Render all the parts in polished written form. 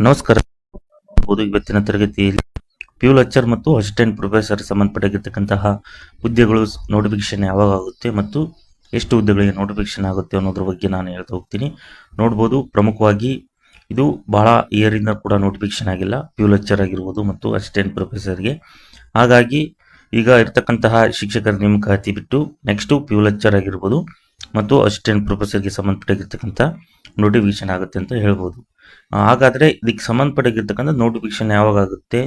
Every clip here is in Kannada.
ನಮಸ್ಕಾರ. ಇವತ್ತಿನ ತರಗತಿಯಲ್ಲಿ ಪ್ಯೂ ಲೆಕ್ಚರ್ ಮತ್ತು ಅಸಿಸ್ಟೆಂಟ್ ಪ್ರೊಫೆಸರ್ ಸಂಬಂಧಪಟ್ಟಿರ್ತಕ್ಕಂತಹ ಹುದ್ದೆಗಳು ನೋಟಿಫಿಕೇಶನ್ ಯಾವಾಗ ಆಗುತ್ತೆ ಮತ್ತು ಎಷ್ಟು ಹುದ್ದೆಗಳಿಗೆ ನೋಟಿಫಿಕೇಶನ್ ಆಗುತ್ತೆ ಅನ್ನೋದ್ರ ಬಗ್ಗೆ ನಾನು ಹೇಳ್ತಾ ಹೋಗ್ತೀನಿ. ನೋಡ್ಬೋದು, ಪ್ರಮುಖವಾಗಿ ಇದು ಬಹಳ ಇಯರಿಂದ ಕೂಡ ನೋಟಿಫಿಕೇಶನ್ ಆಗಿಲ್ಲ, ಪ್ಯೂ ಲೆಕ್ಚರ್ ಆಗಿರ್ಬೋದು ಮತ್ತು ಅಸಿಸ್ಟೆಂಟ್ ಪ್ರೊಫೆಸರ್ಗೆ. ಹಾಗಾಗಿ ಈಗ ಇರ್ತಕ್ಕಂತಹ ಶಿಕ್ಷಕರ ನೇಮಕಾತಿ ಬಿಟ್ಟು ನೆಕ್ಸ್ಟು ಪ್ಯೂ ಲೆಕ್ಚರ್ ಆಗಿರ್ಬೋದು ಮತ್ತು ಅಸಿಸ್ಟೆಂಟ್ ಪ್ರೊಫೆಸರ್ಗೆ ಸಂಬಂಧಪಟ್ಟಿರ್ತಕ್ಕಂಥ ನೋಟಿಫಿಕೇಶನ್ ಆಗುತ್ತೆ ಅಂತ ಹೇಳ್ಬೋದು. ಹಾಗಾದರೆ ಇದಕ್ಕೆ ಸಂಬಂಧಪಟ್ಟಿರ್ತಕ್ಕಂಥ ನೋಟಿಫಿಕೇಶನ್ ಯಾವಾಗ ಆಗುತ್ತೆ,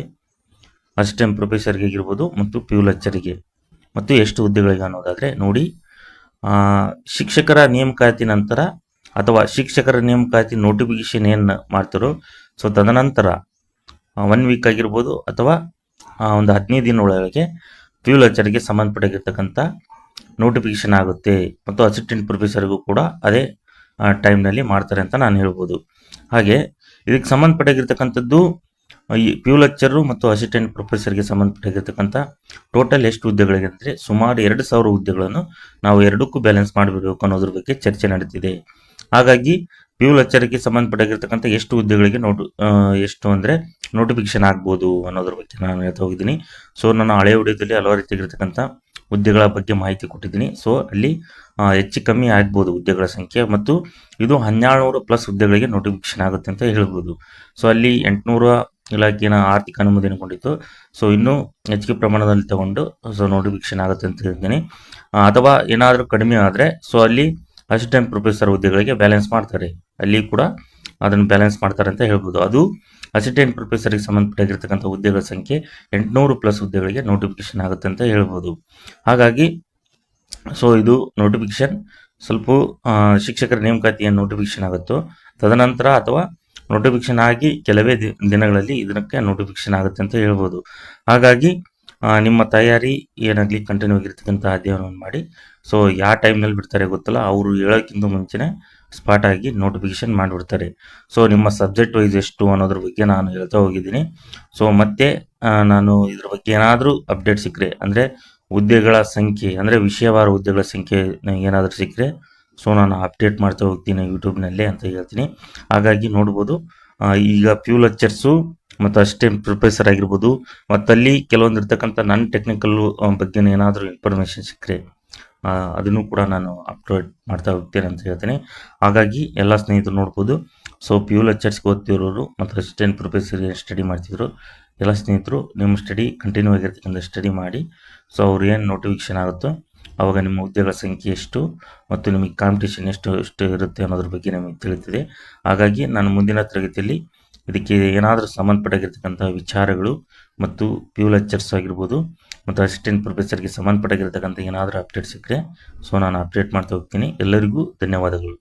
ಅಸಿಸ್ಟೆಂಟ್ ಪ್ರೊಫೆಸರ್ಗೆ ಆಗಿರ್ಬೋದು ಮತ್ತು ಪ್ಯೂ ಲೆಕ್ಚರಿಗೆ ಮತ್ತು ಎಷ್ಟು ಹುದ್ದೆಗಳಿಗೆ ಅನ್ನೋದಾದರೆ ನೋಡಿ, ಶಿಕ್ಷಕರ ನೇಮಕಾತಿ ನಂತರ ಅಥವಾ ಶಿಕ್ಷಕರ ನೇಮಕಾತಿ ನೋಟಿಫಿಕೇಶನ್ ಏನು ಮಾಡ್ತಾರೋ ಸೊ ತದನಂತರ 1 ವೀಕ್ ಆಗಿರ್ಬೋದು ಅಥವಾ ಒಂದು 15 ದಿನ ಒಳಗೆ ಪ್ಯೂ ಲೆಕ್ಚರ್ಗೆ ಸಂಬಂಧಪಟ್ಟಿರ್ತಕ್ಕಂಥ ನೋಟಿಫಿಕೇಶನ್ ಆಗುತ್ತೆ ಮತ್ತು ಅಸಿಸ್ಟೆಂಟ್ ಪ್ರೊಫೆಸರ್ಗೂ ಕೂಡ ಅದೇ ಟೈಮ್ನಲ್ಲಿ ಮಾಡ್ತಾರೆ ಅಂತ ನಾನು ಹೇಳ್ಬೋದು. ಹಾಗೆ ಇದಕ್ಕೆ ಸಂಬಂಧಪಟ್ಟಿರ್ತಕ್ಕಂಥದ್ದು ಈ ಪ್ಯೂ ಲೆಕ್ಚರು ಮತ್ತು ಅಸಿಸ್ಟೆಂಟ್ ಪ್ರೊಫೆಸರ್ಗೆ ಸಂಬಂಧಪಟ್ಟಿರ್ತಕ್ಕಂಥ ಟೋಟಲ್ ಎಷ್ಟು ಹುದ್ದೆಗಳಿಗೆ ಅಂದರೆ ಸುಮಾರು 2000 ಹುದ್ದೆಗಳನ್ನು ನಾವು ಎರಡಕ್ಕೂ ಬ್ಯಾಲೆನ್ಸ್ ಮಾಡಿಬಿಡಬೇಕು ಅನ್ನೋದ್ರ ಬಗ್ಗೆ ಚರ್ಚೆ ನಡೀತಿದೆ. ಹಾಗಾಗಿ ಪ್ಯೂ ಲೆಕ್ಚರ್ಗೆ ಸಂಬಂಧಪಟ್ಟಿರ್ತಕ್ಕಂಥ ಎಷ್ಟು ಹುದ್ದೆಗಳಿಗೆ ಎಷ್ಟು ಅಂದರೆ ನೋಟಿಫಿಕೇಶನ್ ಆಗ್ಬೋದು ಅನ್ನೋದ್ರ ಬಗ್ಗೆ ನಾನು ಹೇಳ್ತಾ ಹೋಗಿದ್ದೀನಿ. ಸೊ ನಾನು ಹಳೆಯ ವಿಡಿಯೋದಲ್ಲಿ ಹಲವಾರು ರೀತಿಯಾಗಿರ್ತಕ್ಕಂಥ ಹುದ್ದೆಗಳ ಬಗ್ಗೆ ಮಾಹಿತಿ ಕೊಟ್ಟಿದ್ದೀನಿ. ಸೊ ಅಲ್ಲಿ ಹೆಚ್ಚು ಕಮ್ಮಿ ಆಗ್ಬೋದು ಹುದ್ದೆಗಳ ಸಂಖ್ಯೆ, ಮತ್ತು ಇದು 1200+ ಹುದ್ದೆಗಳಿಗೆ ನೋಟಿಫಿಕೇಶನ್ ಆಗುತ್ತೆ ಅಂತ ಹೇಳ್ಬೋದು. ಸೊ ಅಲ್ಲಿ 800 ಇಲಾಖೆಯ ಆರ್ಥಿಕ ಅನುಮೋದನೆ ಕೊಂಡಿತ್ತು. ಸೊ ಇನ್ನೂ ಹೆಚ್ಚಿಗೆ ಪ್ರಮಾಣದಲ್ಲಿ ತಗೊಂಡು ಸೊ ನೋಟಿಫಿಕೇಶನ್ ಆಗುತ್ತೆ ಅಂತ ಹೇಳ್ತೀನಿ. ಅಥವಾ ಏನಾದರೂ ಕಡಿಮೆ ಆದರೆ ಸೊ ಅಲ್ಲಿ ಅಸಿಸ್ಟೆಂಟ್ ಪ್ರೊಫೆಸರ್ ಹುದ್ದೆಗಳಿಗೆ ಬ್ಯಾಲೆನ್ಸ್ ಮಾಡ್ತಾರೆ, ಅಲ್ಲಿ ಕೂಡ ಅದನ್ನು ಬ್ಯಾಲೆನ್ಸ್ ಮಾಡ್ತಾರೆ ಅಂತ ಹೇಳ್ಬೋದು. ಅದು ಅಸಿಸ್ಟೆಂಟ್ ಪ್ರೊಫೆಸರ್ಗೆ ಸಂಬಂಧಪಟ್ಟಿರ್ತಕ್ಕಂಥ ಹುದ್ದೆಗಳ ಸಂಖ್ಯೆ 800+ ಹುದ್ದೆಗಳಿಗೆ ನೋಟಿಫಿಕೇಶನ್ ಆಗುತ್ತೆ ಅಂತ ಹೇಳ್ಬೋದು. ಹಾಗಾಗಿ ಸೊ ಇದು ನೋಟಿಫಿಕೇಶನ್ ಸ್ವಲ್ಪ ಶಿಕ್ಷಕರ ನೇಮಕಾತಿ ಏನು ನೋಟಿಫಿಕೇಶನ್ ಆಗುತ್ತೋ ತದನಂತರ ಅಥವಾ ನೋಟಿಫಿಕೇಶನ್ ಆಗಿ ಕೆಲವೇ ದಿನಗಳಲ್ಲಿ ಇದಕ್ಕೆ ನೋಟಿಫಿಕೇಶನ್ ಆಗುತ್ತೆ ಅಂತ ಹೇಳ್ಬೋದು. ಹಾಗಾಗಿ ನಿಮ್ಮ ತಯಾರಿ ಏನಾಗಲಿ ಕಂಟಿನ್ಯೂ ಆಗಿರ್ತಕ್ಕಂಥ ಅಧ್ಯಯನವನ್ನು ಮಾಡಿ. ಸೊ ಯಾವ ಟೈಮ್ನಲ್ಲಿ ಬಿಡ್ತಾರೆ ಗೊತ್ತಲ್ಲ, ಅವರು ಹೇಳೋಕ್ಕಿಂತ ಮುಂಚೆನೇ ಸ್ಪಾಟ್ ಆಗಿ ನೋಟಿಫಿಕೇಶನ್ ಮಾಡಿಬಿಡ್ತಾರೆ. ಸೊ ನಿಮ್ಮ ಸಬ್ಜೆಕ್ಟ್ ವೈಸ್ ಎಷ್ಟು ಅನ್ನೋದ್ರ ಬಗ್ಗೆ ನಾನು ಹೇಳ್ತಾ ಹೋಗಿದ್ದೀನಿ. ಸೊ ಮತ್ತೆ ನಾನು ಇದ್ರ ಬಗ್ಗೆ ಏನಾದರೂ ಅಪ್ಡೇಟ್ ಸಿಕ್ಕರೆ ಅಂದರೆ ಹುದ್ದೆಗಳ ಸಂಖ್ಯೆ ಅಂದರೆ ವಿಷಯವಾರ ಹುದ್ದೆಗಳ ಸಂಖ್ಯೆ ಏನಾದರೂ ಸಿಕ್ಕರೆ ಸೊ ನಾನು ಅಪ್ಡೇಟ್ ಮಾಡ್ತಾ ಹೋಗ್ತೀನಿ ಯೂಟ್ಯೂಬ್ನಲ್ಲೇ ಅಂತ ಹೇಳ್ತೀನಿ. ಹಾಗಾಗಿ ನೋಡ್ಬೋದು, ಈಗ ಪ್ಯೂ ಲೆಕ್ಚರ್ಸು ಮತ್ತು ಅಸಿಸ್ಟೆಂಟ್ ಪ್ರೊಫೆಸರ್ ಆಗಿರ್ಬೋದು ಮತ್ತಲ್ಲಿ ಕೆಲವೊಂದು ಇರ್ತಕ್ಕಂಥ ನನ್ನ ಟೆಕ್ನಿಕಲ್ ಬಗ್ಗೆ ಏನಾದರೂ ಇನ್ಫಾರ್ಮೇಷನ್ ಸಿಕ್ಕರೆ ಅದನ್ನು ಕೂಡ ನಾನು ಅಪ್ಡೇಟ್ ಮಾಡ್ತಾ ಹೋಗ್ತೇನೆ ಅಂತ ಹೇಳ್ತೀನಿ. ಹಾಗಾಗಿ ಎಲ್ಲ ಸ್ನೇಹಿತರು ನೋಡ್ಬೋದು. ಸೊ ಪ್ಯೂ ಲೆಕ್ಚರ್ಸ್ಗೆ ಓದ್ತಿರೋರು ಮತ್ತು ಅಸಿಸ್ಟೆಂಟ್ ಪ್ರೊಫೆಸರ್ಗೆ ಸ್ಟಡಿ ಮಾಡ್ತಿದ್ರು ಎಲ್ಲ ಸ್ನೇಹಿತರು ನಿಮ್ಮ ಸ್ಟಡಿ ಕಂಟಿನ್ಯೂ ಆಗಿರ್ತಕ್ಕಂಥ ಸ್ಟಡಿ ಮಾಡಿ. ಸೊ ಅವ್ರು ಏನು ನೋಟಿಫಿಕೇಶನ್ ಆಗುತ್ತೋ ಆವಾಗ ನಿಮ್ಮ ಹುದ್ದೆಗಳ ಸಂಖ್ಯೆ ಎಷ್ಟು ಮತ್ತು ನಿಮಗೆ ಕಾಂಪಿಟೇಷನ್ ಎಷ್ಟು ಇರುತ್ತೆ ಅನ್ನೋದ್ರ ಬಗ್ಗೆ ನಮಗೆ ತಿಳಿತಿದೆ. ಹಾಗಾಗಿ ನಾನು ಮುಂದಿನ ತರಗತಿಯಲ್ಲಿ ಇದಕ್ಕೆ ಏನಾದರೂ ಸಂಬಂಧಪಟ್ಟಿರ್ತಕ್ಕಂಥ ವಿಚಾರಗಳು ಮತ್ತು ಪ್ಯೂ ಲೆಕ್ಚರ್ಸ್ ಆಗಿರ್ಬೋದು ಮತ್ತು ಅಸಿಸ್ಟೆಂಟ್ ಪ್ರೊಫೆಸರ್ಗೆ ಸಂಬಂಧಪಟ್ಟಿರ್ತಕ್ಕಂಥ ಏನಾದರೂ ಅಪ್ಡೇಟ್ ಸಿಕ್ಕರೆ ಸೊ ನಾನು ಅಪ್ಡೇಟ್ ಮಾಡ್ತಾ ಹೋಗ್ತೀನಿ. ಎಲ್ಲರಿಗೂ ಧನ್ಯವಾದಗಳು.